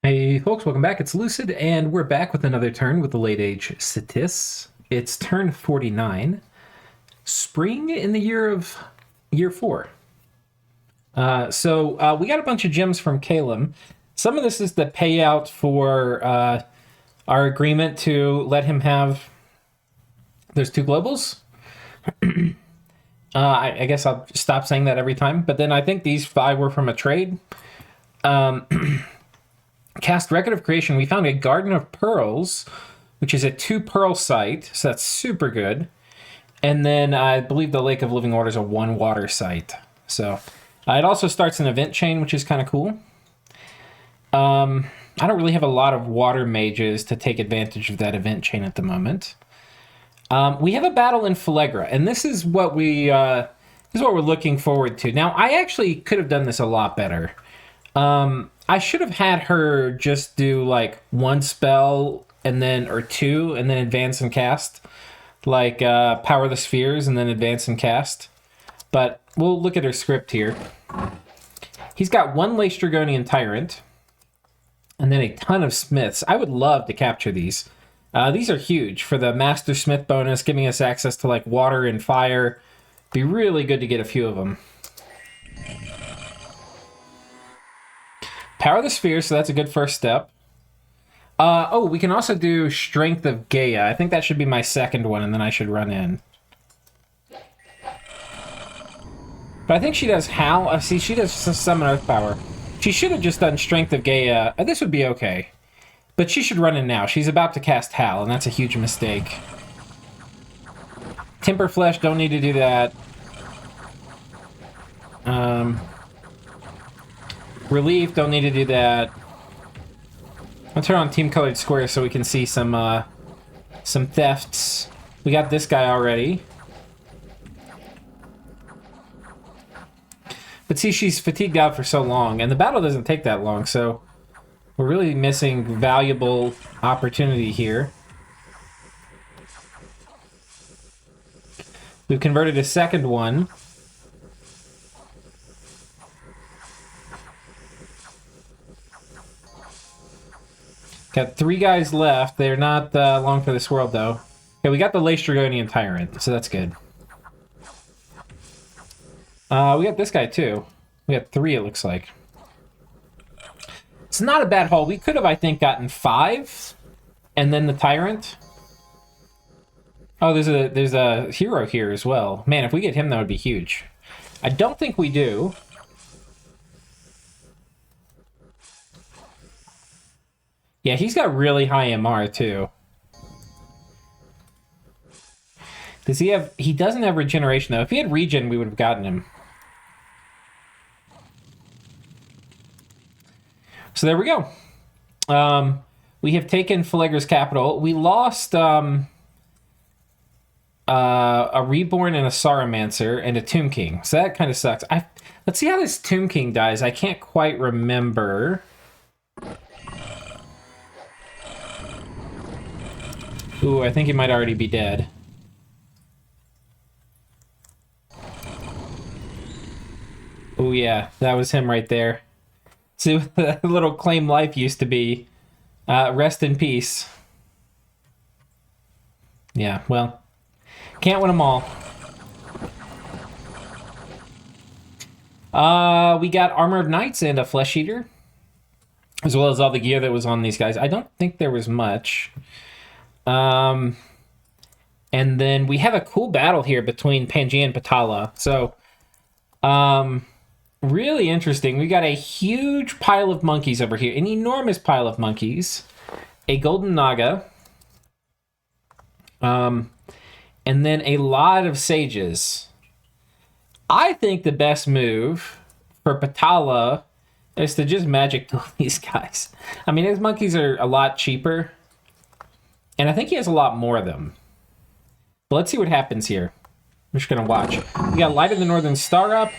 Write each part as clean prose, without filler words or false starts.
Hey folks, welcome back. It's Lucid, and we're back with another turn with the late age Ctis. It's turn 49, spring in the year 4. We got a bunch of gems from Calum. Some of this is the payout for our agreement to let him have. There's 2 globals. I guess I'll stop saying that every time, but then I think these 5 were from a trade. Cast Record of Creation, we found a Garden of Pearls, which is a 2 pearl site, so that's super good. And then I believe the Lake of Living Water is a 1 water site. So it also starts an event chain, which is kind of cool. I don't really have a lot of water mages to take advantage of that event chain at the moment. We have a battle in Phlegra, and this is what we're looking forward to. Now, I actually could have done this a lot better. I should have had her just do like 1 spell or 2 and then advance and cast, like Power the Spheres and then advance and cast. But we'll look at her script here. He's got 1 Lace Dragonian Tyrant and then a ton of Smiths. I would love to capture these. These are huge for the Master Smith bonus, giving us access to like water and fire. Be really good to get a few of them. Power the Sphere, so that's a good first step. We can also do Strength of Gaia. I think that should be my second one, and then I should run in. But I think she does Howl. See, she does Summon Earth Power. She should have just done Strength of Gaia. This would be okay. But she should run in now. She's about to cast Howl, and that's a huge mistake. Temper Flesh, don't need to do that. Relief, don't need to do that. I'll turn on Team Colored Squares so we can see some thefts. We got this guy already. But see, she's fatigued out for so long, and the battle doesn't take that long, so we're really missing valuable opportunity here. We've converted a second one. Got 3 guys left. They're not long for this world, though. Okay, we got the Lace Dragonian Tyrant, so that's good. We got this guy, too. We got 3, it looks like. It's not a bad haul. We could have, I think, gotten 5, and then the Tyrant. Oh, there's a hero here as well. Man, if we get him, that would be huge. I don't think we do. Yeah, he's got really high MR, too. Does he have... He doesn't have regeneration, though. If he had regen, we would have gotten him. So there we go. We have taken Phlegra's capital. We lost a Reborn and a Sauromancer and a Tomb King. So that kind of sucks. Let's see how this Tomb King dies. I can't quite remember... Ooh, I think he might already be dead. Ooh, yeah, that was him right there. See what the little claim life used to be. Rest in peace. Yeah, well, can't win them all. We got Armor of Knights and a Flesh Eater, as well as all the gear that was on these guys. I don't think there was much. And then we have a cool battle here between Pangia and Patala. So, really interesting. We got a huge pile of monkeys over here. An enormous pile of monkeys. A golden naga. And then a lot of sages. I think the best move for Patala is to just magic duel these guys. I mean, his monkeys are a lot cheaper. And I think he has a lot more of them. But let's see what happens here. I'm just going to watch. We got Light of the Northern Star up.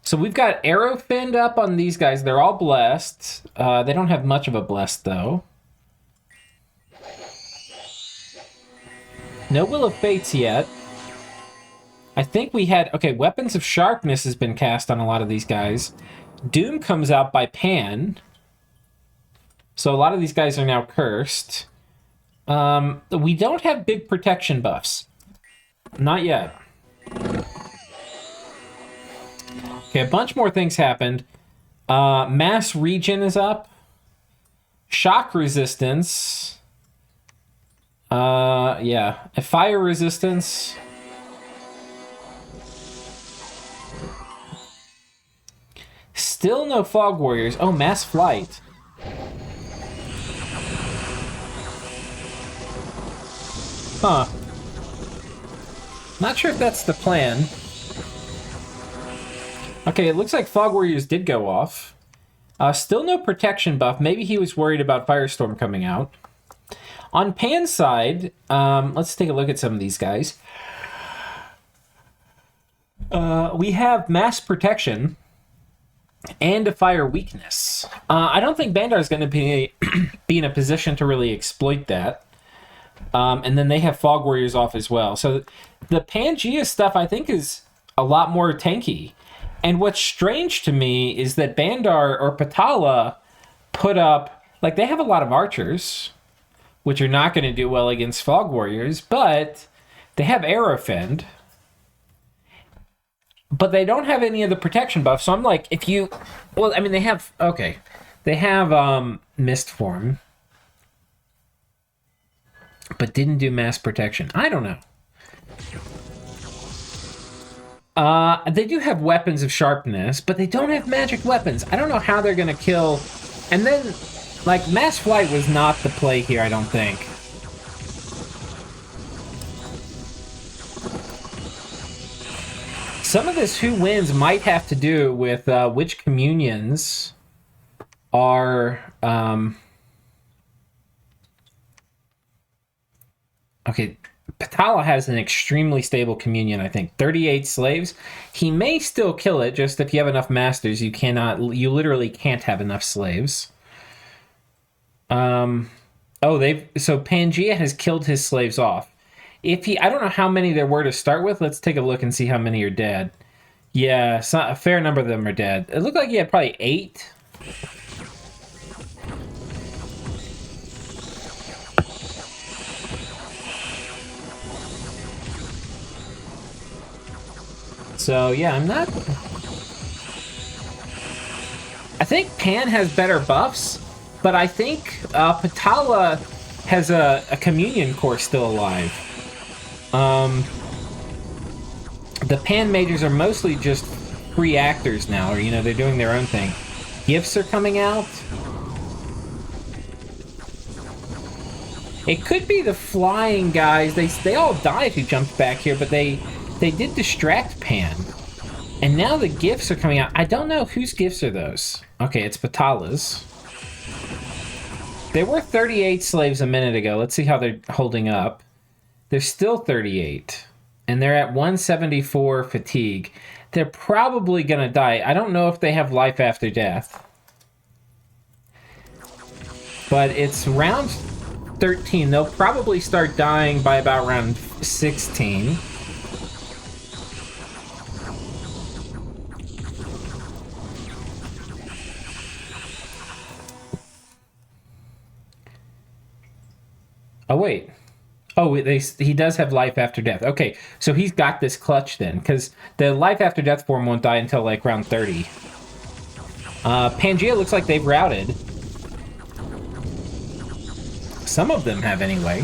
So we've got Arrowfinned up on these guys. They're all blessed. They don't have much of a blessed, though. No Will of Fates yet. I think we had... Okay, Weapons of Sharpness has been cast on a lot of these guys. Doom comes out by Pan. So a lot of these guys are now cursed. We don't have big protection buffs. Not yet. Okay, a bunch more things happened. Mass Regen is up. Shock Resistance. Yeah. Fire Resistance. Still no Fog Warriors. Oh, Mass Flight. Huh. Not sure if that's the plan. Okay, it looks like Fog Warriors did go off. Still no protection buff. Maybe he was worried about Firestorm coming out. On Pan's side, let's take a look at some of these guys. We have Mass Protection and a Fire Weakness. I don't think Bandar is going to be in a position to really exploit that. And then they have Fog Warriors off as well. So the Pangaea stuff, I think, is a lot more tanky. And what's strange to me is that Bandar or Patala put up... Like, they have a lot of archers, which are not going to do well against Fog Warriors, but they have Aerofend. But they don't have any of the protection buffs, so I'm like, if you... Well, I mean, they have... Okay. They have Mist Form, but didn't do Mass Protection. I don't know. They do have Weapons of Sharpness, but they don't have magic weapons. I don't know how they're going to kill... And then, like, Mass Flight was not the play here, I don't think. Some of this who wins might have to do with which communions are... Okay, Patala has an extremely stable communion, I think. 38 slaves. He may still kill it, just if you have enough masters, you literally can't have enough slaves. So Pangaea has killed his slaves off. I don't know how many there were to start with. Let's take a look and see how many are dead. Yeah, a fair number of them are dead. It looked like he had probably 8. So, yeah, I'm not... I think Pan has better buffs, but I think Patala has a Communion Core still alive. The Pan Mages are mostly just free actors now, or, they're doing their own thing. Gifts are coming out. It could be the flying guys. They all died who jumped back here, but they did distract Pan. And now the gifts are coming out. I don't know whose gifts are those. Okay, it's Patala's. There were 38 slaves a minute ago. Let's see how they're holding up. They're still 38. And they're at 174 fatigue. They're probably going to die. I don't know if they have life after death. But it's round 13. They'll probably start dying by about round 16. Oh, wait. Oh, he does have life after death. Okay, so he's got this clutch then, because the life after death form won't die until, like, round 30. Pangaea looks like they've routed. Some of them have, anyway.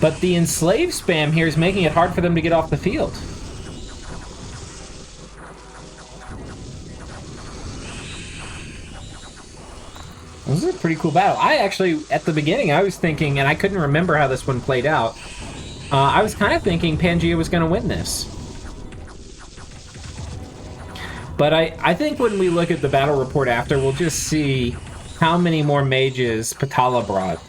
But the enslave spam here is making it hard for them to get off the field. This is a pretty cool battle. I actually, at the beginning, I was thinking, and I couldn't remember how this one played out, I was kind of thinking Pangaea was going to win this. But I think when we look at the battle report after, we'll just see how many more mages Patala brought.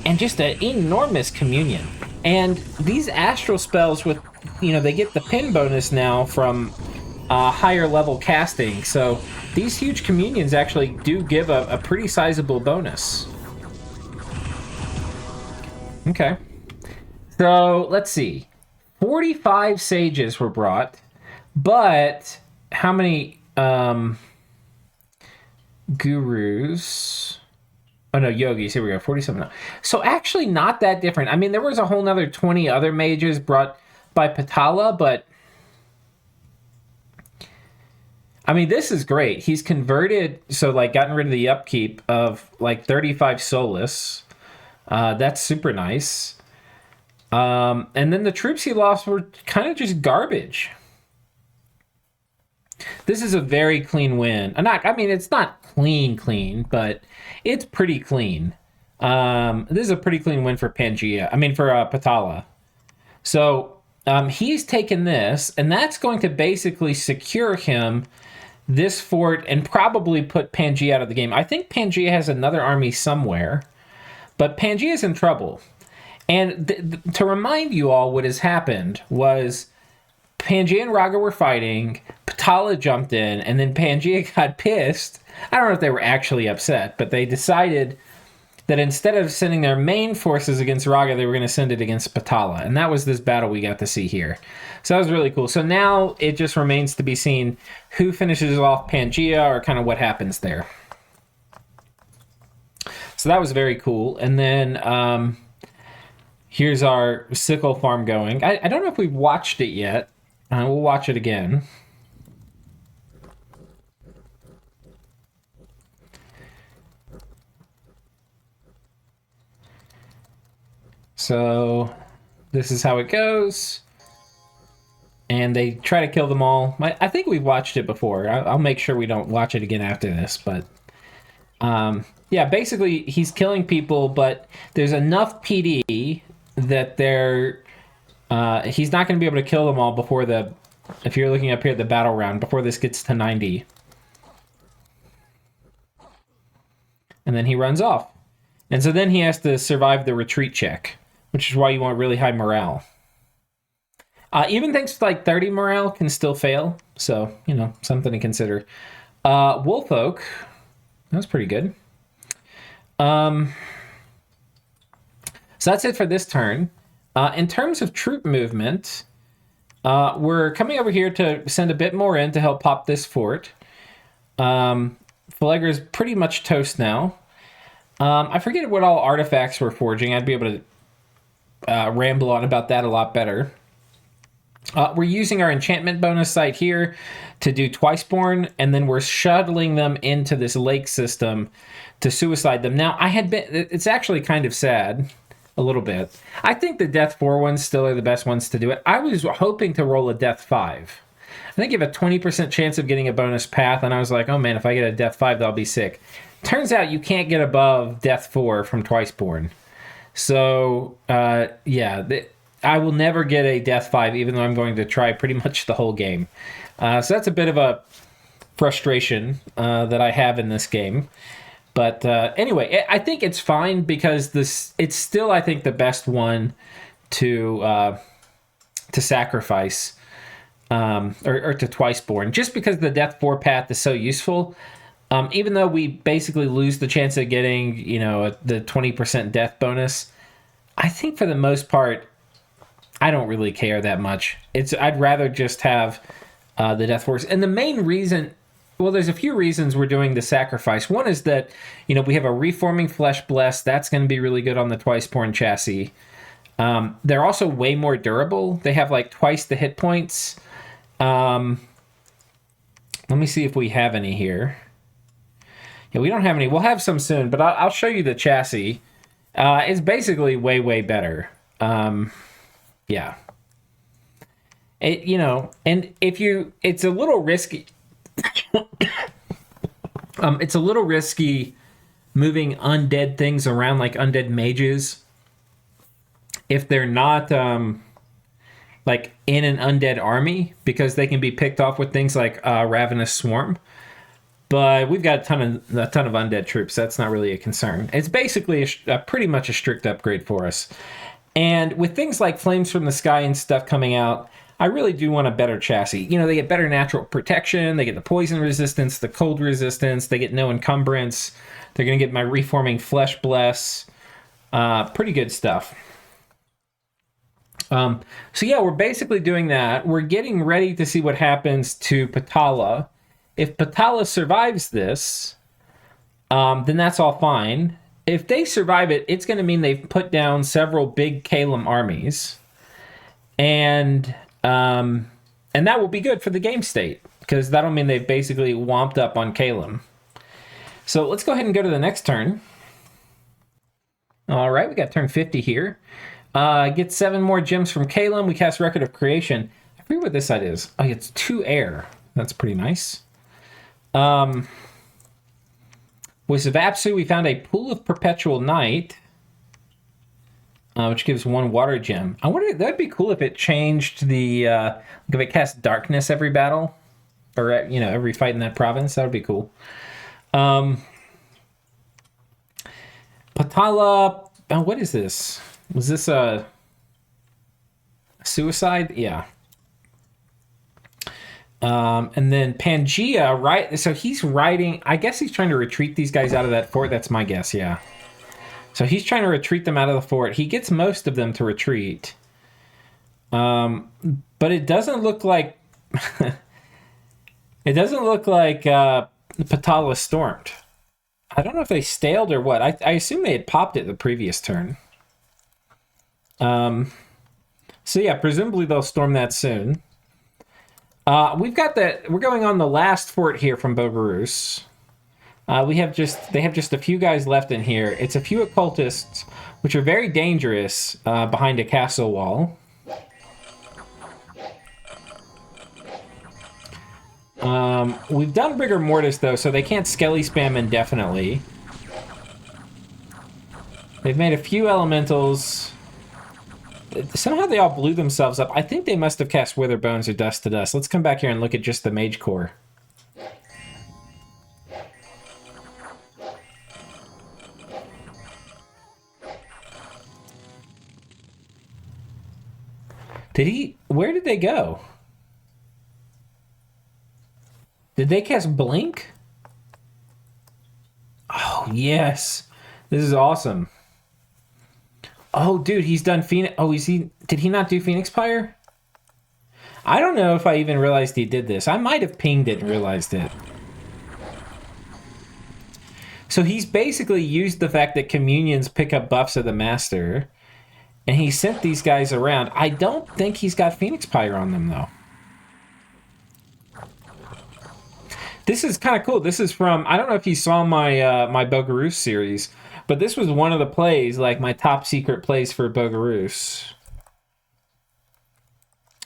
And just an enormous communion. And these astral spells with, they get the pin bonus now from higher level casting, so these huge communions actually do give a pretty sizable bonus. Okay. So let's see. 45 sages were brought, but how many gurus? Oh no, yogis. Here we go. 47 now. So actually not that different. I mean, there was a whole nother 20 other mages brought by Patala, but I mean, this is great. He's converted, so like gotten rid of the upkeep of like 35 Solus. That's super nice. And then the troops he lost were kind of just garbage. This is a very clean win. I mean, it's not clean, but it's pretty clean. This is a pretty clean win for Pangia. I mean, for Patala. So he's taken this, and that's going to basically secure him this fort and probably put Pangia out of the game. I think Pangia has another army somewhere, but Pangia is in trouble. And to remind you all, what has happened was Pangia and Raga were fighting, Patala jumped in, and then Pangia got pissed. I don't know if they were actually upset, but they decided that instead of sending their main forces against Raga, they were going to send it against Patala. And that was this battle we got to see here. So that was really cool. So now it just remains to be seen who finishes off Pangia or kind of what happens there. So that was very cool. And then here's our Sickle farm going. I don't know if we've watched it yet. We'll watch it again. So this is how it goes. And they try to kill them all. I think we've watched it before. I'll make sure we don't watch it again after this. But yeah, basically he's killing people, but there's enough PD that he's not going to be able to kill them all before if you're looking up here at the battle round, before this gets to 90. And then he runs off. And so then he has to survive the retreat check, which is why you want really high morale. Even things like 30 morale can still fail. So, something to consider. Wolf Oak. That was pretty good. So that's it for this turn. In terms of troop movement, we're coming over here to send a bit more in to help pop this fort. Phlegras is pretty much toast now. I forget what all artifacts we're forging. I'd be able to ramble on about that a lot better. We're using our enchantment bonus site here to do Twiceborn, and then we're shuttling them into this lake system to suicide them. Now, it's actually kind of sad, a little bit. I think the Death 4 ones still are the best ones to do it. I was hoping to roll a Death 5. I think you have a 20% chance of getting a bonus path, and I was like, oh man, if I get a Death 5, that'll be sick. Turns out you can't get above Death 4 from Twiceborn. So, yeah, I will never get a Death 5, even though I'm going to try pretty much the whole game. So that's a bit of a frustration that I have in this game. But anyway, I think it's fine because it's still, I think, the best one to sacrifice or to Twiceborn. Just because the Death 4 path is so useful, even though we basically lose the chance of getting, the 20% death bonus, I think for the most part, I don't really care that much. I'd rather just have the Death Force. And the main reason, well, there's a few reasons we're doing the sacrifice. One is that, we have a Reforming Flesh Bless. That's going to be really good on the Twiceborn chassis. They're also way more durable. They have like twice the hit points. Let me see if we have any here. Yeah, we don't have any. We'll have some soon, but I'll show you the chassis. It's basically way, way better. Yeah. And it's a little risky. It's a little risky moving undead things around like undead mages if they're not like in an undead army, because they can be picked off with things like Ravenous Swarm. But we've got a ton of undead troops. That's not really a concern. It's basically pretty much a strict upgrade for us. And with things like Flames from the Sky and stuff coming out, I really do want a better chassis. They get better natural protection. They get the poison resistance, the cold resistance. They get no encumbrance. They're going to get my Reforming Flesh Bless. Pretty good stuff. So yeah, we're basically doing that. We're getting ready to see what happens to Patala. If Patala survives this, then that's all fine. If they survive it, it's going to mean they've put down several big Kalem armies, and that will be good for the game state because that'll mean they've basically womped up on Kalem. So let's go ahead and go to the next turn. All right, we got turn 50 here. Get 7 more gems from Kalem. We cast Record of Creation. I forget what this side is. Oh, it's 2 air. That's pretty nice. With Vapsu, we found a Pool of Perpetual Night, which gives 1 water gem. I wonder, that'd be cool if it changed the, like if it cast Darkness every battle, or, every fight in that province. That would be cool. Patala, what is this? Was this a suicide? Yeah. And then Pangia, right? So he's riding, I guess he's trying to retreat these guys out of that fort. That's my guess, yeah. So he's trying to retreat them out of the fort. He gets most of them to retreat. But it doesn't look like... it doesn't look like Patala stormed. I don't know if they staled or what. I assume they had popped it the previous turn. So yeah, presumably they'll storm that soon. We've got that. We're going on the last fort here from Bogaro. They have just a few guys left in here. It's a few occultists, which are very dangerous behind a castle wall. We've done Rigor Mortis though, so they can't Skelly spam indefinitely. They've made a few elementals. Somehow they all blew themselves up. I think they must have cast Wither Bones or Dust to Dust. Let's come back here and look at just the Mage Core. Where did they go? Did they cast Blink? Oh, yes. This is awesome. Oh, dude, he's done Phoenix. Oh, did he not do Phoenix Pyre? I don't know if I even realized he did this. I might have pinged it and realized it. So he's basically used the fact that communions pick up buffs of the master, and he sent these guys around. I don't think he's got Phoenix Pyre on them, though. This is kind of cool. This is from, I don't know if you saw my my Bogaro series, but this was one of the plays, like my top secret plays for Bogaro.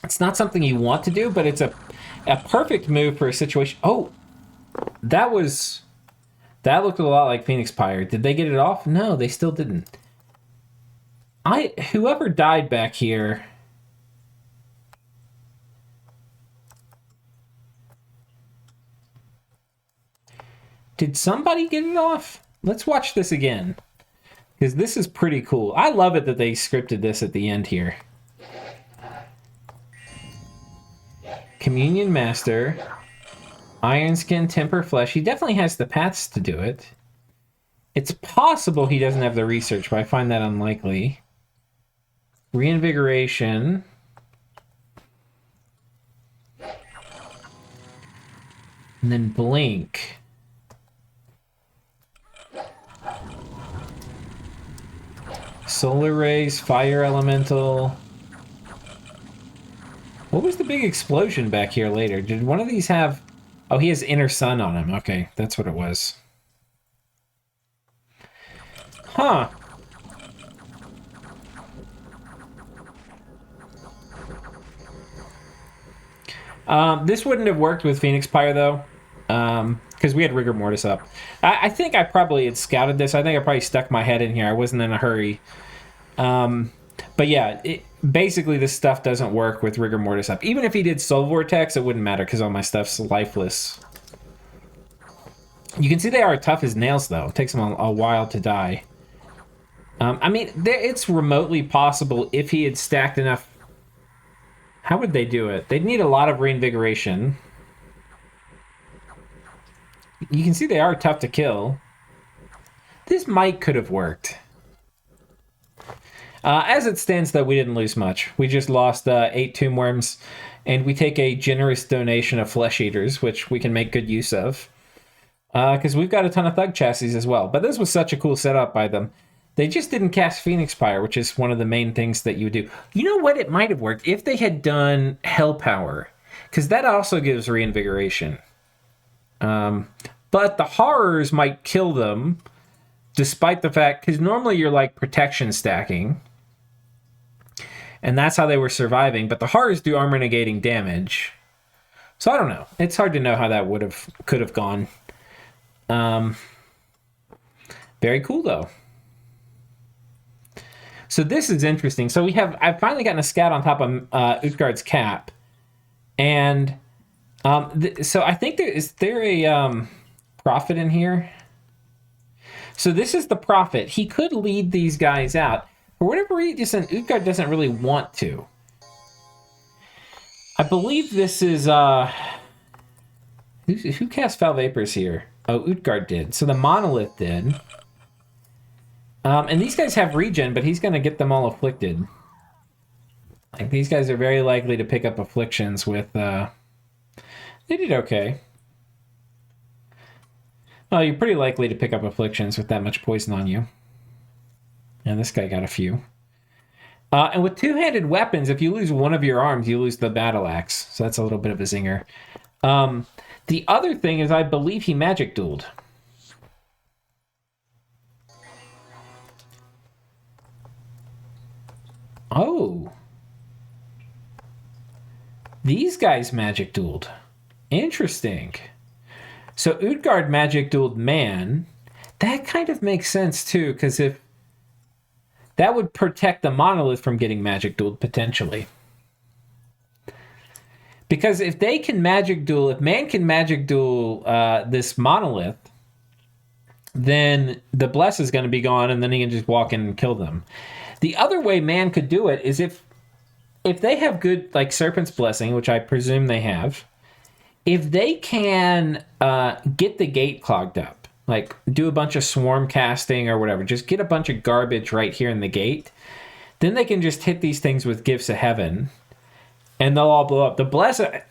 It's not something you want to do, but it's a perfect move for a situation. Oh, that looked a lot like Phoenix Pyre. Did they get it off? No, they still didn't. Whoever died back here... Did somebody get it off? Let's watch this again, because this is pretty cool. I love it that they scripted this at the end here. Communion Master, Iron Skin, Temper Flesh. He definitely has the paths to do it. It's possible he doesn't have the research, but I find that unlikely. Reinvigoration. And then Blink. Solar Rays, Fire Elemental. What was the big explosion back here later? Did one of these have... Oh, he has Inner Sun on him. Okay, that's what it was. Huh. This wouldn't have worked with Phoenix Pyre, though. Because we had Rigor Mortis up. I think I probably had scouted this. I think I probably stuck my head in here. I wasn't in a hurry. But yeah, basically this stuff doesn't work with Rigor Mortis up. Even if he did Soul Vortex, it wouldn't matter because all my stuff's lifeless. You can see they are tough as nails, though. It takes them a while to die. I mean, it's remotely possible if he had stacked enough... How would they do it? They'd need a lot of reinvigoration. You can see they are tough to kill. This might could have worked. As it stands, though, we didn't lose much. We just lost 8 tomb worms, and we take a generous donation of flesh eaters, which we can make good use of. Because we've got a ton of thug chassis as well. But this was such a cool setup by them. They just didn't cast Phoenix Pyre, which is one of the main things that you do. You know what? It might have worked if they had done Hell Power, because that also gives reinvigoration. But the horrors might kill them, despite the fact, because normally you're like protection stacking, and that's how they were surviving. But the horrors do armor negating damage, so I don't know. It's hard to know how that could have gone. Very cool though. So this is interesting. So I've finally gotten a scout on top of Utgard's cap, and so I think is there a prophet in here? So this is the prophet. He could lead these guys out. For whatever reason, Utgard doesn't really want to. I believe this is who cast Foul Vapors here? Oh, Utgard did. So the Monolith did. And these guys have regen, but he's going to get them all afflicted. Like, these guys are very likely to pick up afflictions with... They did okay. Well, you're pretty likely to pick up afflictions with that much poison on you. And this guy got a few. And with two-handed weapons, if you lose one of your arms, you lose the battle axe. So that's a little bit of a zinger. The other thing is I believe he magic dueled. Oh. These guys magic dueled. Interesting. So Utgard magic dueled man. That kind of makes sense too, because if that would protect the Monolith from getting magic dueled potentially. Because if they can magic duel, if man can magic duel this Monolith, then the bless is going to be gone, and then he can just walk in and kill them. The other way man could do it is if they have good, like, Serpent's Blessing, which I presume they have, if they can get the gate clogged up, like do a bunch of swarm casting or whatever, just get a bunch of garbage right here in the gate, then they can just hit these things with Gifts of Heaven, and they'll all blow up. The Bless... if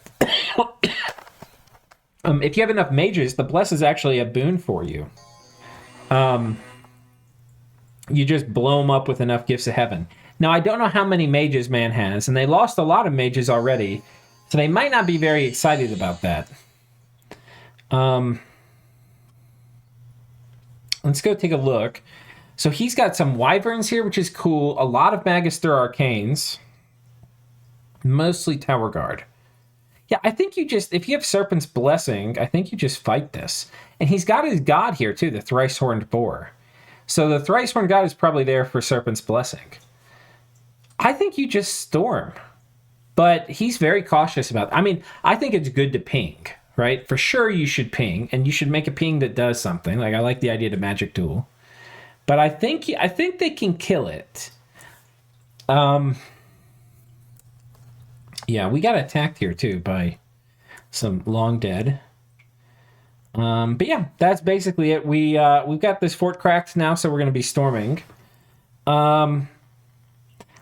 you have enough mages, the Bless is actually a boon for you. You just blow them up with enough Gifts of Heaven. Now, I don't know how many mages man has, and they lost a lot of mages already, so they might not be very excited about that. Let's go take a look. So he's got some Wyverns here, which is cool. A lot of Magister Arcanes. Mostly Tower Guard. Yeah, I think you just, if you have Serpent's Blessing, I think you just fight this. And he's got his god here, too, the Thrice-Horned Boar. So the Thrice-Horned God is probably there for Serpent's Blessing. I think you just storm. But he's very cautious about it. I mean, I think it's good to ping, right? For sure you should ping, and you should make a ping that does something. Like, I like the idea of Magic Duel. But I think they can kill it. Yeah, we got attacked here, too, by some Long Dead. But yeah, that's basically it. We've got this fort cracked now, so we're going to be storming.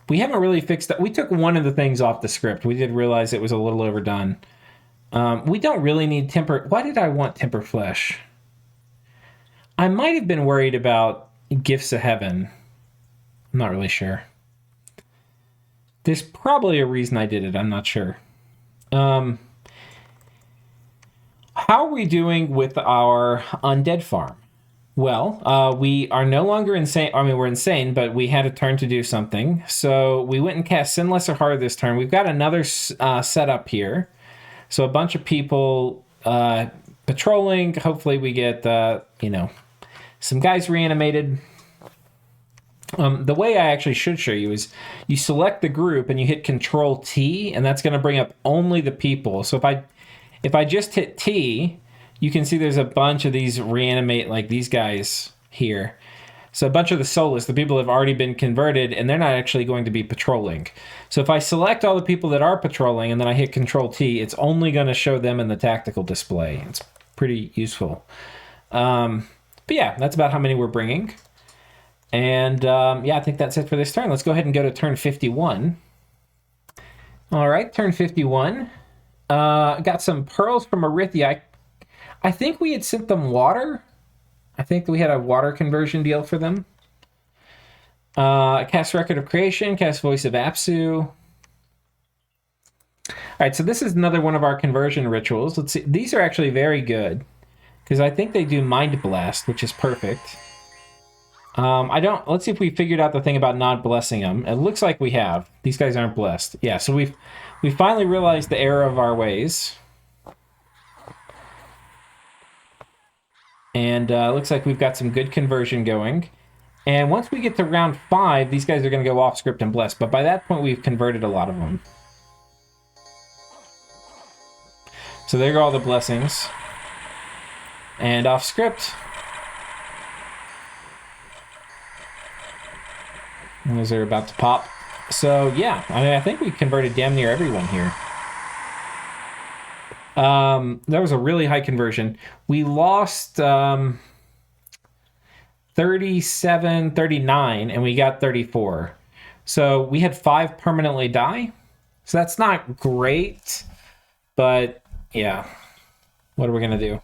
We haven't really fixed that. We took one of the things off the script. We did realize it was a little overdone. We don't really need temper. Why did I want temper flesh? I might have been worried about Gifts of Heaven. I'm not really sure. There's probably a reason I did it. I'm not sure. How are we doing with our undead farm? Well, we are no longer insane. I mean, we're insane, but we had a turn to do something. So we went and cast Sin Lesser Hard this turn. We've got another setup here. So a bunch of people patrolling. Hopefully we get, some guys reanimated. The way I actually should show you is you select the group and you hit Control T, and that's going to bring up only the people. So if I just hit T, you can see there's a bunch of these reanimate, like these guys here. So a bunch of the soulless, the people have already been converted, and they're not actually going to be patrolling. So if I select all the people that are patrolling and then I hit Control T, it's only going to show them in the tactical display. It's pretty useful. But yeah, that's about how many we're bringing. And yeah, I think that's it for this turn. Let's go ahead and go to turn 51. All right, turn 51. Got some pearls from Arithia. I think we had sent them water. I think we had a water conversion deal for them. Cast Record of Creation, cast Voice of Apsu. All right, so this is another one of our conversion rituals. Let's see. These are actually very good because I think they do Mind Blast, which is perfect. Let's see if we figured out the thing about not blessing them. It looks like we have. These guys aren't blessed. Yeah, so we finally realized the error of our ways. And looks like we've got some good conversion going. And once we get to round 5, these guys are going to go off script and bless. But by that point, we've converted a lot of them. So there go all the blessings. And off script. Those are about to pop. So yeah, I think we converted damn near everyone here. That was a really high conversion. We lost 37, 39, and we got 34. So we had 5 permanently die. So that's not great, but yeah. What are we gonna do?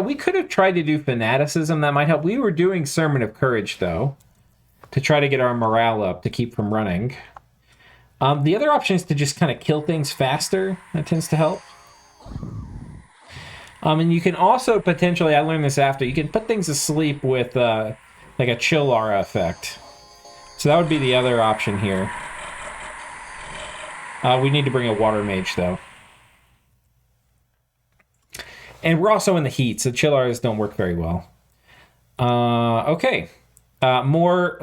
We could have tried to do fanaticism. That might help. We were doing Sermon of Courage, though, to try to get our morale up, to keep from running. The other option is to just kind of kill things faster. That tends to help. And you can also potentially, I learned this after, you can put things to sleep with like a chill aura effect. So that would be the other option here. We need to bring a water mage, though. And we're also in the heat, so chill auras don't work very well. Okay. More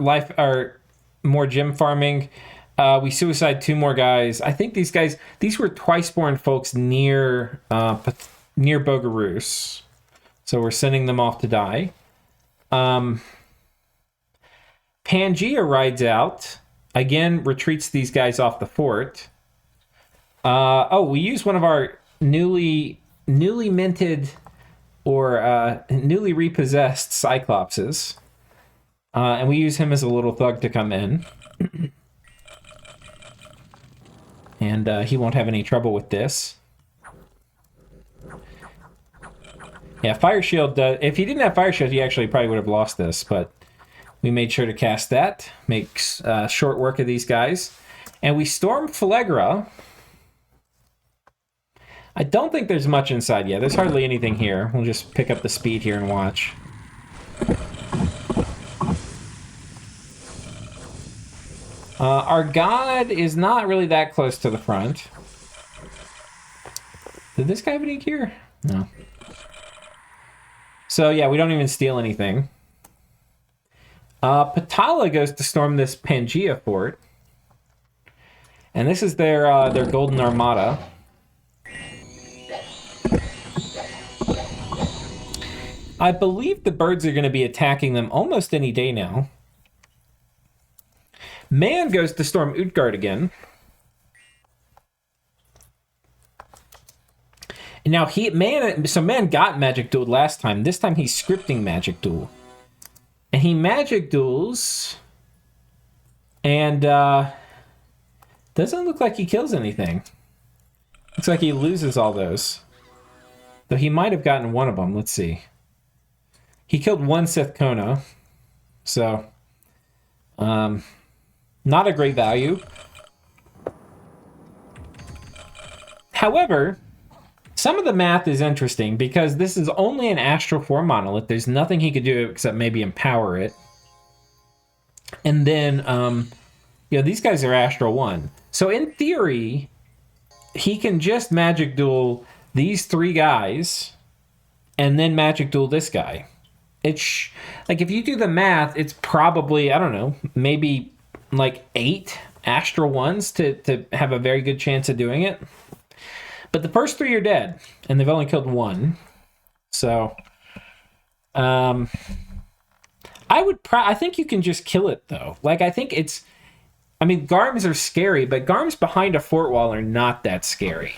gem farming. We suicide 2 more guys. I think these were twice-born folks near Bogaro. So we're sending them off to die. Pangia rides out. Again, retreats these guys off the fort. We use one of our newly minted or newly repossessed Cyclopses. And we use him as a little thug to come in. And he won't have any trouble with this. Yeah, Fire Shield, if he didn't have Fire Shield, he actually probably would have lost this, but we made sure to cast that. Makes short work of these guys. And we storm Phlegra. I don't think there's much inside yet. There's hardly anything here. We'll just pick up the speed here and watch. Our god is not really that close to the front. Did this guy have any gear? No. So yeah, we don't even steal anything. Patala goes to storm this Pangia fort. And this is their golden armada. I believe the birds are going to be attacking them almost any day now. Man goes to storm Utgard again. And now Man got Magic Duel last time. This time he's scripting Magic Duel. And he Magic Duels. And doesn't look like he kills anything. Looks like he loses all those. Though he might have gotten one of them. Let's see. He killed 1 Sith Kona. So, not a great value. However, some of the math is interesting because this is only an Astral 4 monolith. There's nothing he could do except maybe empower it. And then, these guys are Astral 1. So in theory, he can just Magic Duel these 3 guys and then Magic Duel this guy. It's like, if you do the math, it's probably, I don't know, maybe like 8 Astral 1s to have a very good chance of doing it. But the first 3 are dead, and they've only killed 1. So, I think you can just kill it, though. Like, I think Garms are scary, but Garms behind a fort wall are not that scary.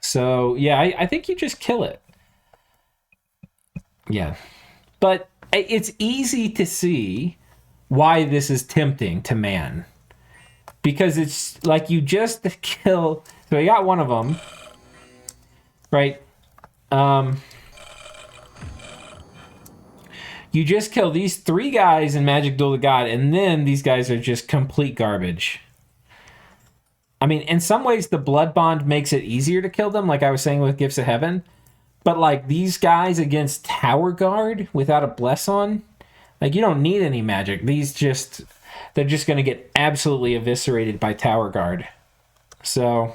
So, yeah, I think you just kill it. Yeah. But it's easy to see why this is tempting to man. Because it's like you just kill... So you got one of them, right? You just kill these 3 guys in Magic Duel of God, and then these guys are just complete garbage. I mean, in some ways, the Blood Bond makes it easier to kill them, like I was saying with Gifts of Heaven. But, like, these guys against Tower Guard without a Bless on, like, you don't need any magic. These just... They're just going to get absolutely eviscerated by Tower Guard. So,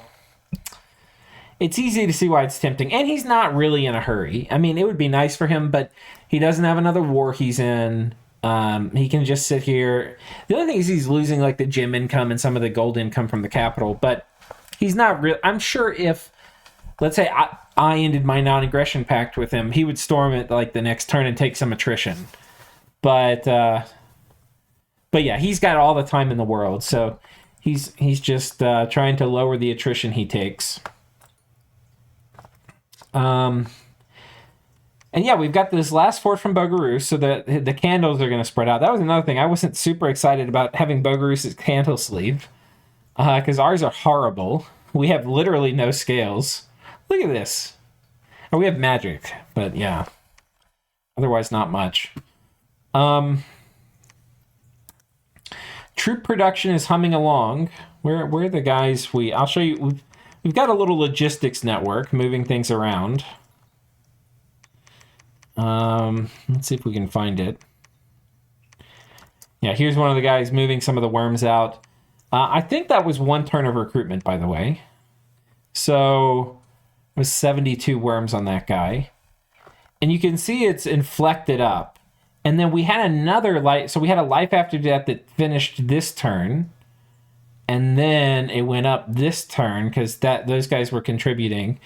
it's easy to see why it's tempting. And he's not really in a hurry. I mean, it would be nice for him, but he doesn't have another war he's in. He can just sit here. The only thing is he's losing, like, the gem income and some of the gold income from the capital. But he's not real. I'm sure if, let's say, I ended my non-aggression pact with him, he would storm it, like, the next turn and take some attrition. But yeah, he's got all the time in the world, so he's just trying to lower the attrition he takes. And yeah, we've got this last fort from Bogaro, so that the candles are going to spread out. That was another thing. I wasn't super excited about having Bogaro's candle sleeve, because ours are horrible. We have literally no scales. Look at this. Oh, we have magic, but yeah. Otherwise, not much. Troop production is humming along. Where are the guys? I'll show you. We've got a little logistics network moving things around. Let's see if we can find it. Yeah, here's one of the guys moving some of the worms out. I think that was 1 turn of recruitment, by the way. So it was 72 worms on that guy. And you can see it's inflected up. And then we had another life. So we had a life after death that finished this turn. And then it went up this turn because those guys were contributing.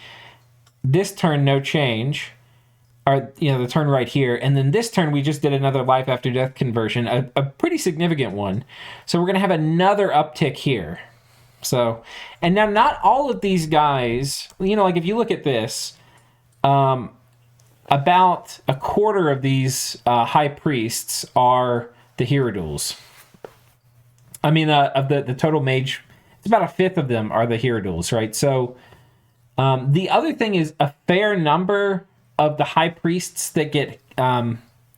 This turn, no change. Or, the turn right here. And then this turn, we just did another life after death conversion. A pretty significant one. So we're going to have another uptick here. So, and now not all of these guys, like if you look at this, about a quarter of these high priests are the Hierodules. I mean, of the total mage, it's about a fifth of them are the Hierodules, right? So the other thing is a fair number of the high priests that get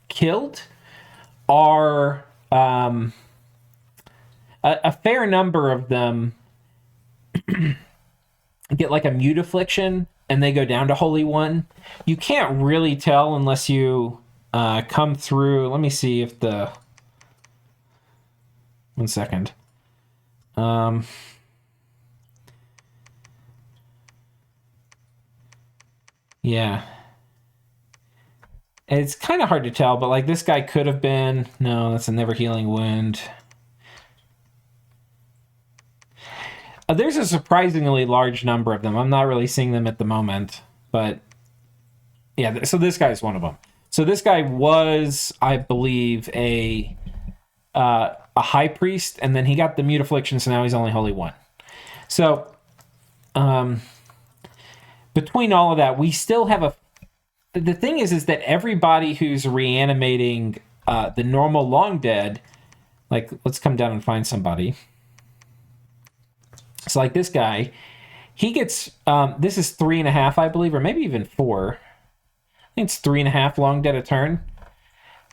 killed are a fair number of them get like a mute affliction and they go down to Holy One. You can't really tell unless you come through. Let me see if the... 1 second. Yeah. It's kind of hard to tell, but like this guy could have been... No, that's a never healing wound. There's a surprisingly large number of them. I'm not really seeing them at the moment, but yeah, so this guy's one of them. So this guy was, I believe, a high priest, and then he got the mute affliction, so now he's only Holy One. So between all of that, we still have the thing is that everybody who's reanimating the normal long dead, like, let's come down and find somebody. So like this guy, he gets, this is 3.5, I believe, or maybe even 4. I think it's 3.5 long dead a turn.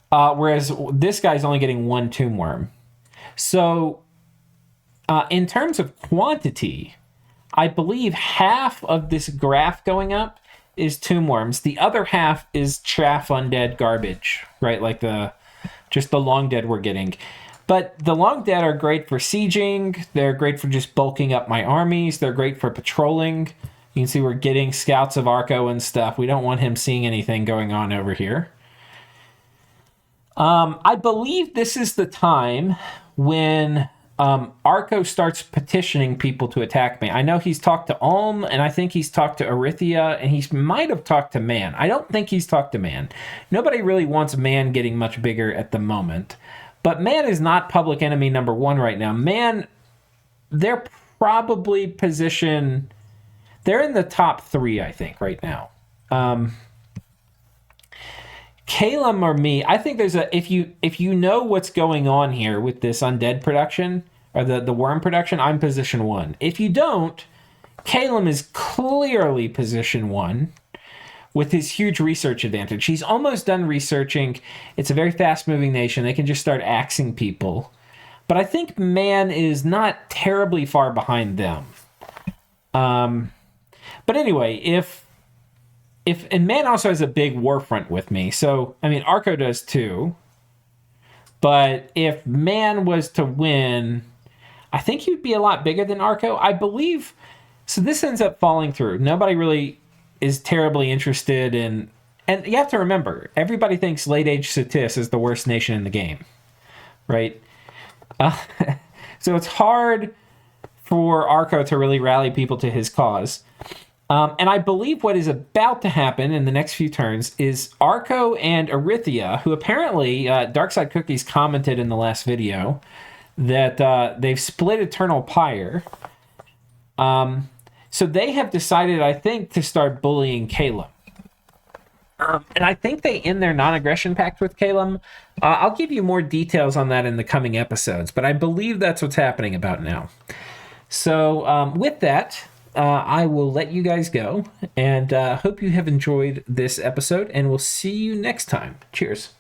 Whereas this guy's only getting 1 tomb worm. So in terms of quantity, I believe half of this graph going up is tomb worms. The other half is chaff undead garbage, right? Like just the long dead we're getting. But the long dead are great for sieging. They're great for just bulking up my armies. They're great for patrolling. You can see we're getting scouts of Arco and stuff. We don't want him seeing anything going on over here. I believe this is the time when Arco starts petitioning people to attack me. I know he's talked to Ulm, and I think he's talked to Erythia, and he might have talked to Man. I don't think he's talked to Man. Nobody really wants Man getting much bigger at the moment. But Man is not public enemy number 1 right now. Man, they're probably position... they're in the top 3, I think, right now. Calum or me, I think there's if you know what's going on here with this undead production or the worm production, I'm position 1. If you don't, Calum is clearly position 1 with his huge research advantage. He's almost done researching. It's a very fast-moving nation. They can just start axing people. But I think Man is not terribly far behind them. But anyway, and Man also has a big war front with me. So, I mean, Arco does too. But if Man was to win, I think he'd be a lot bigger than Arco. I believe. So this ends up falling through. Nobody really is terribly interested in. And you have to remember, everybody thinks late age Ctis is the worst nation in the game, right? So it's hard for Arco to really rally people to his cause. And I believe what is about to happen in the next few turns is Arco and Erythia, who apparently Darkside Cookies commented in the last video that they've split Eternal Pyre. So they have decided, I think, to start bullying Calum. And I think they end their non-aggression pact with Calum. I'll give you more details on that in the coming episodes, but I believe that's what's happening about now. So with that, I will let you guys go, and hope you have enjoyed this episode, and we'll see you next time. Cheers.